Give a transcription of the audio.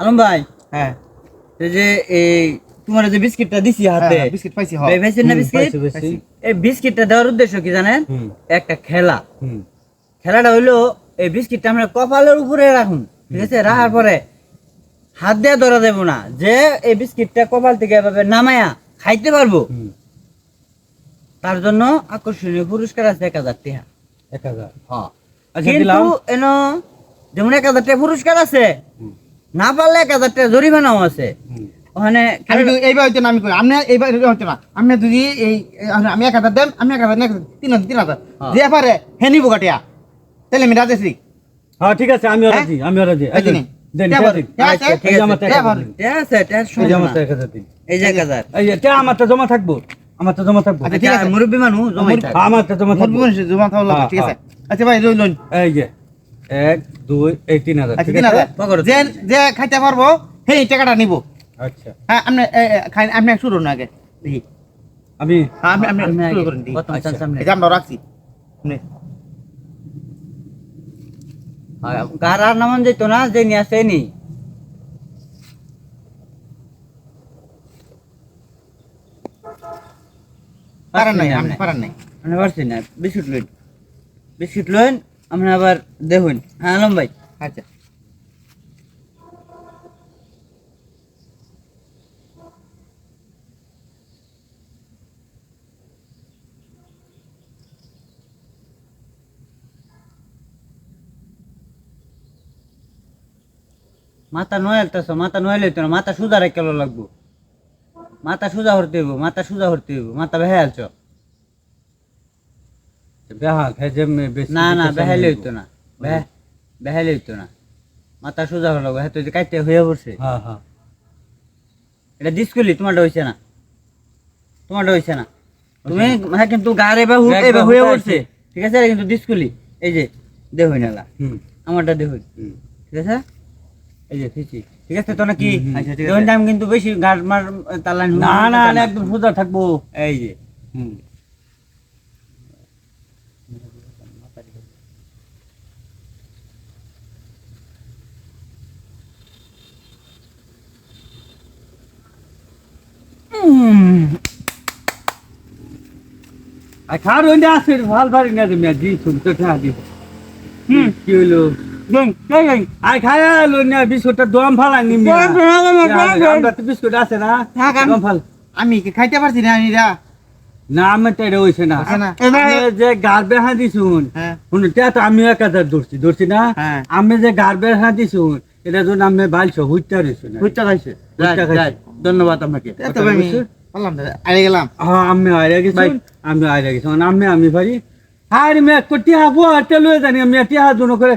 আলম ভাই, হ্যাঁ এই যে এই তোমার যে বিস্কিটটা দিছি হাতে, বিস্কিট পাইছি ভাইছেন না বিস্কিট? এই বিস্কিটটা দেওয়ার উদ্দেশ্য কি জানেন? একটা খেলা। খেলাটা হইলো এই বিস্কিটটা আমরা কপালের উপরে রাখুন, ঠিক আছে? রাখার পরে হাত দিয়ে ধরা দেব না, যে এই বিস্কিটটা কপাল থেকে এভাবে নামায়া খাইতে পারবো, তার জন্য আকর্ষণীয় পুরস্কার আছে 1000 টাকা। 1000? হ্যাঁ, আচ্ছা, কিন্তু দিলাম। এনো যেমন 1000 টাকা পুরস্কার আছে, না পারলে 1000 টাকা জরিমানাও আছে। ওখানে আমি তো এইবার হইতো না, আমি কই আপনি এইবার হইতো না, আপনি যদি এই আমি 1000 দেন, আমি 1000 না 3000 যে পারে হে নিব কাটিয়া, তাহলে আমি রাজেছি। হ্যাঁ ঠিক আছে, আমি রাজি, আমি রাজি। এই দিন। দেন, কে বলে? দেন। কে আছে? এই যে আমার 1000 দিন। ঠিক আছে, ঠিক আছে, এই যে আমার 1000 দিন। এই যে 1000। এই যে এটা আমারটা জমা থাকবো, আমারটা জমা থাকবো। আচ্ছা, ঠিক আছে। মুরব্বী মানুষ জমাই থাকে। আমারটা জমা থাকবো। মুরগি জমা থাকলো, ঠিক আছে। আচ্ছা ভাই লইন। এই যে 1 2 এই 3000, আচ্ছা ঠিক আছে? 3000 যে যে খাইতে পারবো সেই টাকাটা নিব। আচ্ছা, হ্যাঁ আপনি খাই, আপনি শুরু না আগে দেখি। আমি হ্যাঁ, আপনি আমি শুরু আগে করেন দেখি। প্রথম চান্স সামনে। এই যে আমরা রাখছি। নে। কার আর নামান যেত না, যে নিয়ে আসে নি। পারেন নাই, আপনি পারেন নাই। আমি পারছি না। বিস্কুট লইন, বিস্কুট লইন, আমরা আবার দেখুন। হ্যাঁ আলম ভাই, আচ্ছা মাথা নয়ালতেছ, মাথা নয়াল হইতো না, মাথা সুজা রেখে লাগবো। মাথা সুজা হরতে হইব, মাথা সুজা হরতে হইব। মাথা বেহালছ বেহাল হে যে বেশি না, না বেহাইলে হইতো না, বেহাইলে হইতো না। মাথা সুজা হলো, হ্যাঁ তো কাইতে হয়ে পড়ছে। হ্যাঁ হ্যাঁ এটা ডিসকুলি, তোমারটা হইছে না, তোমারটা হইছে না। তুমি হ্যাঁ কিন্তু গার এবার হয়ে পড়ছে, ঠিক আছে? এটা কিন্তু ডিসকুলি। এই যে দেখুন এলা, আমারটা দেখুন, ঠিক আছে? এই যে ফিচি, ঠিক আছে তো নাকি? আচ্ছা, ঠিক আছে। দেখুন আমি কিন্তু বেশি গার মার তালান না না না, একদম সোজা থাকবো। এই যে আর খাওয়ার ওইটা আছে ভাল পারি না তুমি আর জি শুনতে ঠিয়া দিব। কি হইলো? আর খায়া লো না বিস্কুটটা দম ফালাই নিমি। আমরা তো বিস্কুট আছে না, দম ফাল। আমি কি খাইতে পারছি না আমি রা। না আমি তো এটা হইছে না। আছে না? আমি যে গার্বে হা দিছুন, হ্যাঁ শুনুন তে তো আমি 1000 ধরছি না। হ্যাঁ। আমি যে গার্বে হা দিছুন, এটা জন্য আমি বাইলছো হুইটা রইছো না। হুইটা খাইছে। হুইটা খাইছে। ধন্যবাদ আপনাকে। এত আমি বললাম না আরে গেলাম। হ্যাঁ আমি আইরা গেছি, আমি আইরা গেছি। আমি পারি আর মে কোটি হাবো আতে লয়ে জানি আমি টিয়া জন্য করে